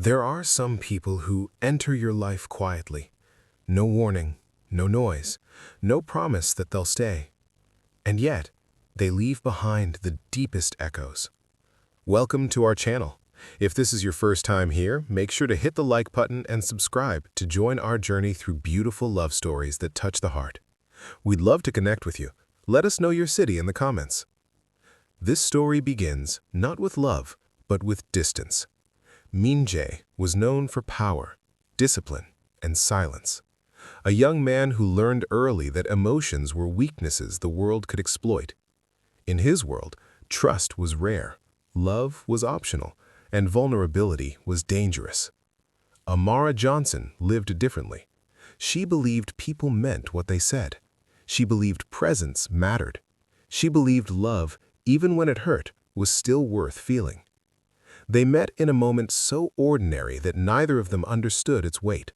There are some people who enter your life quietly. No warning, no noise, no promise that they'll stay. And yet, they leave behind the deepest echoes. Welcome to our channel. If this is your first time here, make sure to hit the like button and subscribe to join our journey through beautiful love stories that touch the heart. We'd love to connect with you. Let us know your city in the comments. This story begins not with love, but with distance. Min-jae was known for power, discipline, and silence. A young man who learned early that emotions were weaknesses the world could exploit. In his world, trust was rare, love was optional, and vulnerability was dangerous. Amara lived differently. She believed people meant what they said. She believed presence mattered. She believed love, even when it hurt, was still worth feeling. They met in a moment so ordinary that neither of them understood its weight.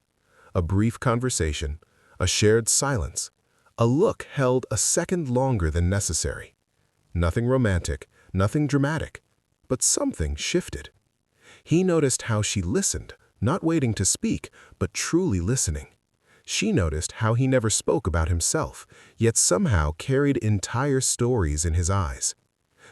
A brief conversation, a shared silence, a look held a second longer than necessary. Nothing romantic, nothing dramatic, but something shifted. He noticed how she listened, not waiting to speak, but truly listening. She noticed how he never spoke about himself, yet somehow carried entire stories in his eyes.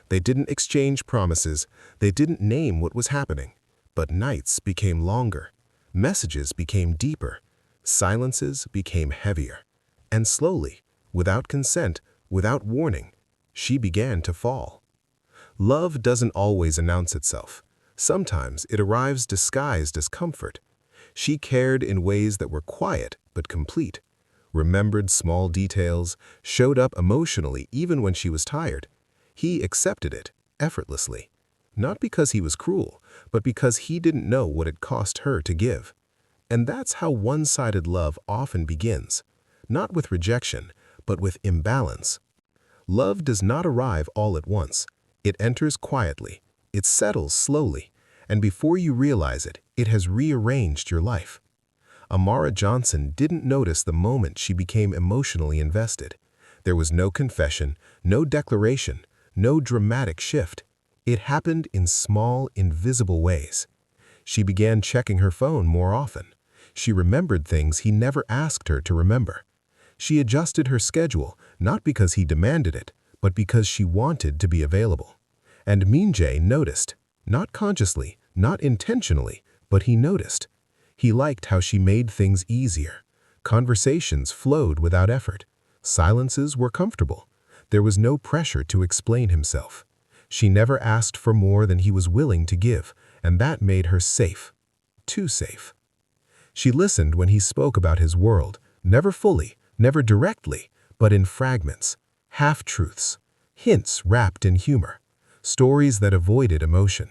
They didn't exchange promises, they didn't name what was happening, but nights became longer, messages became deeper, silences became heavier, and slowly, without consent, without warning, she began to fall. Love doesn't always announce itself. Sometimes it arrives disguised as comfort. She cared in ways that were quiet but complete, remembered small details, showed up emotionally even when she was tired. He accepted it effortlessly, not because he was cruel, but because he didn't know what it cost her to give. And that's how one-sided love often begins, not with rejection, but with imbalance. Love does not arrive all at once. It enters quietly, it settles slowly, and before you realize it, it has rearranged your life. Amara didn't notice the moment she became emotionally invested. There was no confession, no declaration, no dramatic shift. It happened in small, invisible ways. She began checking her phone more often. She remembered things he never asked her to remember. She adjusted her schedule, not because he demanded it, but because she wanted to be available. And Min-jae noticed, not consciously, not intentionally, but he noticed. He liked how she made things easier. Conversations flowed without effort. Silences were comfortable. There was no pressure to explain himself. She never asked for more than he was willing to give, and that made her safe. Too safe. She listened when he spoke about his world, never fully, never directly, but in fragments, half-truths, hints wrapped in humor, stories that avoided emotion.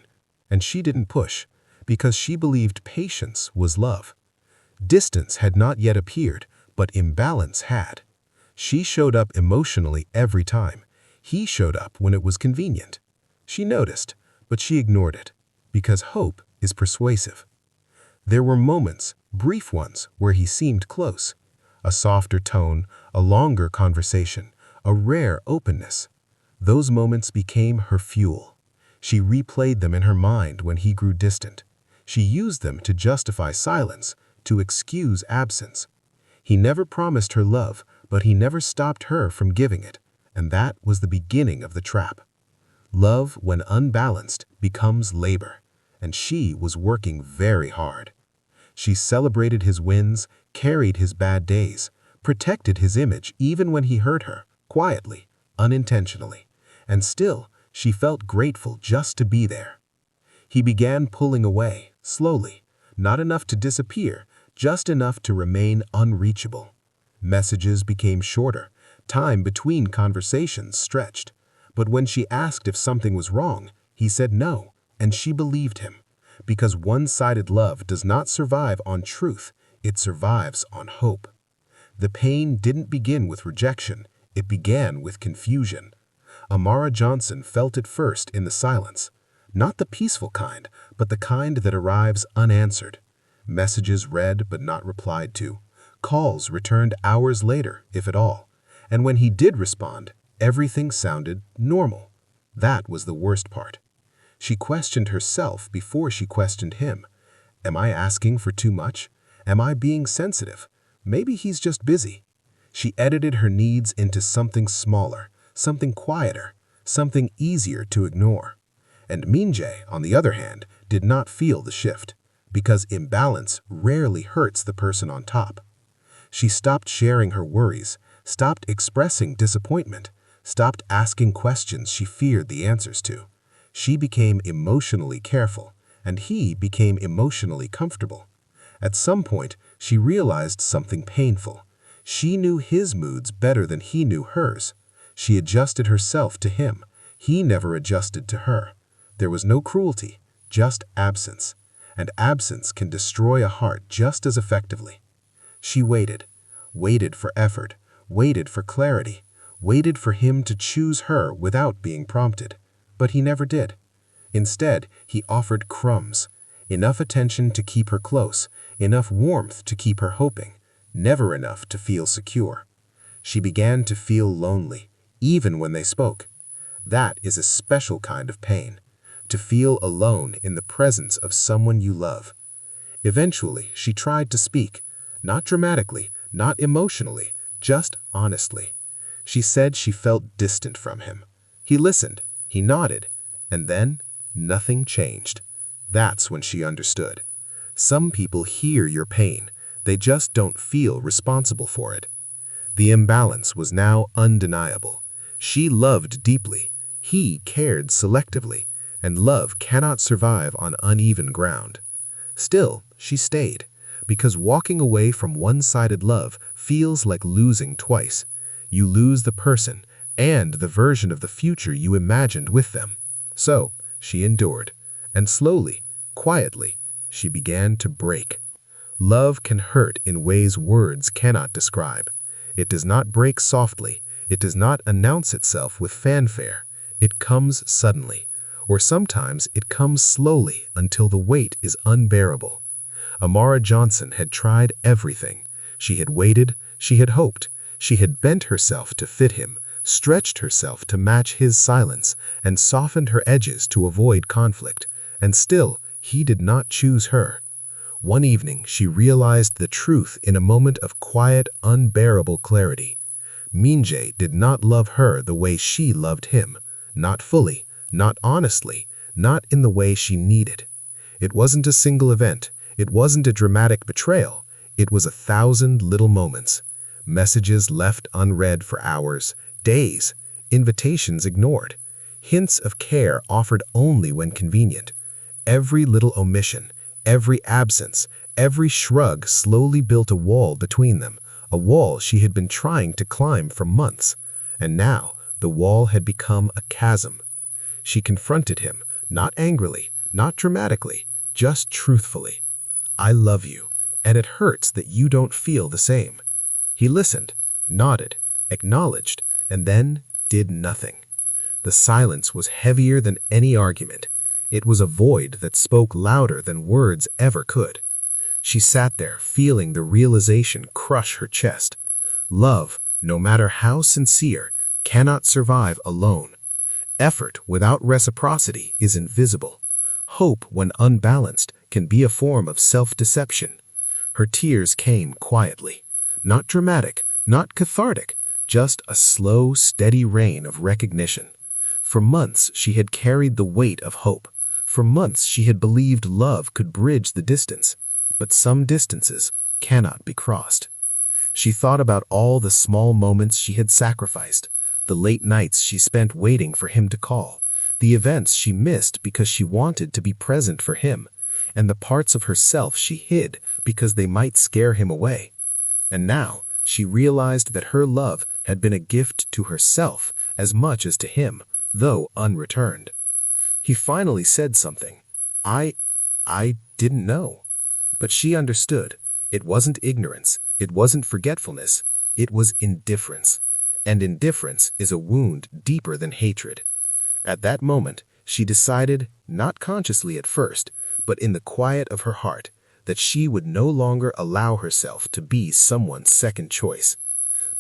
And she didn't push, because she believed patience was love. Distance had not yet appeared, but imbalance had. She showed up emotionally every time. He showed up when it was convenient. She noticed, but she ignored it, because hope is persuasive. There were moments, brief ones, where he seemed close. A softer tone, a longer conversation, a rare openness. Those moments became her fuel. She replayed them in her mind when he grew distant. She used them to justify silence, to excuse absence. He never promised her love, but he never stopped her from giving it, and that was the beginning of the trap. Love, when unbalanced, becomes labor, and she was working very hard. She celebrated his wins, carried his bad days, protected his image even when he hurt her, quietly, unintentionally, and still she felt grateful just to be there. He began pulling away, slowly, not enough to disappear, just enough to remain unreachable. Messages became shorter, time between conversations stretched. But when she asked if something was wrong, he said no, and she believed him. Because one-sided love does not survive on truth, it survives on hope. The pain didn't begin with rejection, it began with confusion. Amara felt it first in the silence. Not the peaceful kind, but the kind that arrives unanswered. Messages read but not replied to. Calls returned hours later, if at all. And when he did respond, everything sounded normal. That was the worst part. She questioned herself before she questioned him. Am I asking for too much? Am I being sensitive? Maybe he's just busy. She edited her needs into something smaller, something quieter, something easier to ignore. And Min-jae, on the other hand, did not feel the shift, because imbalance rarely hurts the person on top. She stopped sharing her worries, stopped expressing disappointment, stopped asking questions she feared the answers to. She became emotionally careful, and he became emotionally comfortable. At some point, she realized something painful. She knew his moods better than he knew hers. She adjusted herself to him. He never adjusted to her. There was no cruelty, just absence. And absence can destroy a heart just as effectively. She waited for effort, waited for clarity, waited for him to choose her without being prompted. But he never did. Instead, he offered crumbs, enough attention to keep her close, enough warmth to keep her hoping, never enough to feel secure. She began to feel lonely, even when they spoke. That is a special kind of pain, to feel alone in the presence of someone you love. Eventually, she tried to speak, not dramatically, not emotionally, just honestly. She said she felt distant from him. He listened, he nodded, and then nothing changed. That's when she understood. Some people hear your pain, they just don't feel responsible for it. The imbalance was now undeniable. She loved deeply, he cared selectively, and love cannot survive on uneven ground. Still, she stayed, because walking away from one-sided love feels like losing twice. You lose the person and the version of the future you imagined with them. So, she endured, and slowly, quietly, she began to break. Love can hurt in ways words cannot describe. It does not break softly. It does not announce itself with fanfare. It comes suddenly, or sometimes it comes slowly until the weight is unbearable. Amara Johnson had tried everything. She had waited, she had hoped, she had bent herself to fit him, stretched herself to match his silence, and softened her edges to avoid conflict. And still, he did not choose her. One evening, she realized the truth in a moment of quiet, unbearable clarity. Min-jae did not love her the way she loved him, not fully, not honestly, not in the way she needed. It wasn't a single event. It wasn't a dramatic betrayal. It was 1,000 little moments. Messages left unread for hours, days, invitations ignored, hints of care offered only when convenient. Every little omission, every absence, every shrug slowly built a wall between them, a wall she had been trying to climb for months. And now, the wall had become a chasm. She confronted him, not angrily, not dramatically, just truthfully. I love you, and it hurts that you don't feel the same. He listened, nodded, acknowledged, and then did nothing. The silence was heavier than any argument. It was a void that spoke louder than words ever could. She sat there, feeling the realization crush her chest. Love, no matter how sincere, cannot survive alone. Effort without reciprocity is invisible. Hope, when unbalanced, can be a form of self-deception. Her tears came quietly. Not dramatic, not cathartic, just a slow, steady rain of recognition. For months, she had carried the weight of hope. For months, she had believed love could bridge the distance. But some distances cannot be crossed. She thought about all the small moments she had sacrificed, the late nights she spent waiting for him to call, the events she missed because she wanted to be present for him, and the parts of herself she hid because they might scare him away. And now, she realized that her love had been a gift to herself as much as to him, though unreturned. He finally said something. I didn't know. But she understood. It wasn't ignorance. It wasn't forgetfulness. It was indifference. And indifference is a wound deeper than hatred. At that moment, she decided, not consciously at first, but in the quiet of her heart, that she would no longer allow herself to be someone's second choice.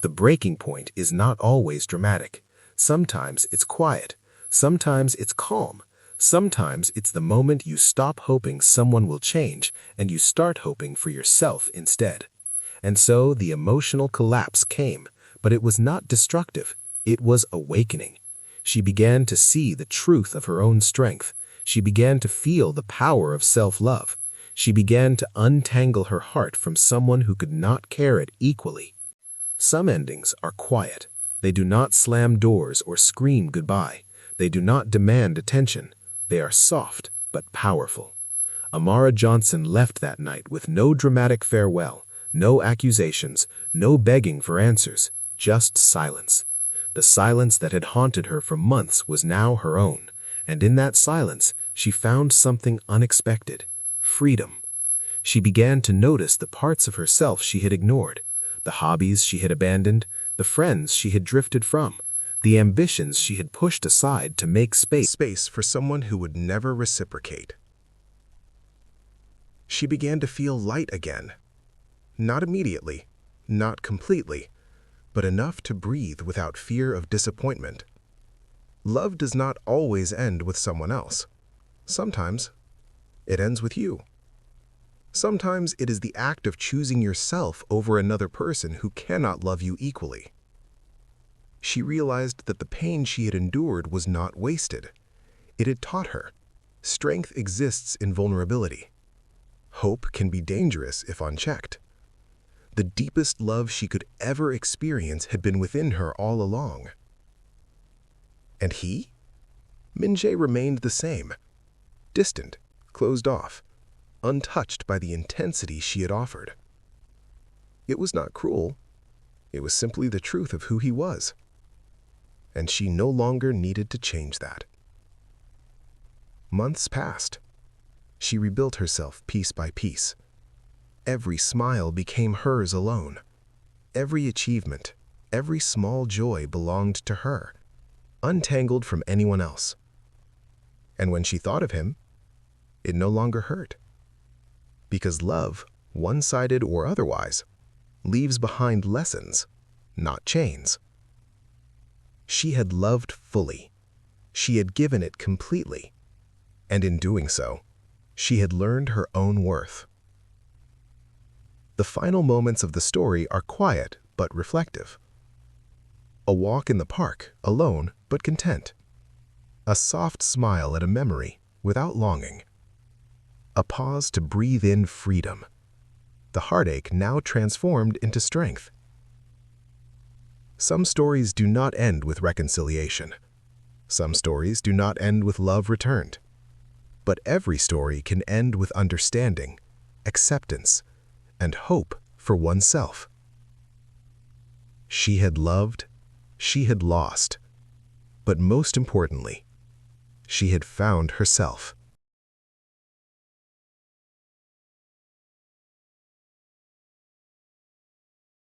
The breaking point is not always dramatic. Sometimes it's quiet. Sometimes it's calm. Sometimes it's the moment you stop hoping someone will change and you start hoping for yourself instead. And so the emotional collapse came, but it was not destructive. It was awakening. She began to see the truth of her own strength. She began to feel the power of self-love. She began to untangle her heart from someone who could not care it equally. Some endings are quiet. They do not slam doors or scream goodbye. They do not demand attention. They are soft but powerful. Amara Johnson left that night with no dramatic farewell, no accusations, no begging for answers, just silence. The silence that had haunted her for months was now her own, and in that silence she found something unexpected: freedom. She began to notice the parts of herself she had ignored, the hobbies she had abandoned, the friends she had drifted from, the ambitions she had pushed aside to make space for someone who would never reciprocate. She began to feel light again. Not immediately, not completely, but enough to breathe without fear of disappointment. Love does not always end with someone else. Sometimes it ends with you. Sometimes it is the act of choosing yourself over another person who cannot love you equally. She realized that the pain she had endured was not wasted. It had taught her. Strength exists in vulnerability. Hope can be dangerous if unchecked. The deepest love she could ever experience had been within her all along. And he? Min-jae remained the same. Distant, closed off, untouched by the intensity she had offered. It was not cruel. It was simply the truth of who he was. And she no longer needed to change that. Months passed. She rebuilt herself piece by piece. Every smile became hers alone. Every achievement, every small joy belonged to her, untangled from anyone else. And when she thought of him, it no longer hurt. Because love, one-sided or otherwise, leaves behind lessons, not chains. She had loved fully. She had given it completely. And in doing so, she had learned her own worth. The final moments of the story are quiet but reflective. A walk in the park, alone but content. A soft smile at a memory without longing. A pause to breathe in freedom. The heartache now transformed into strength. Some stories do not end with reconciliation. Some stories do not end with love returned. But every story can end with understanding, acceptance, and hope for oneself. She had loved, she had lost, but most importantly, she had found herself.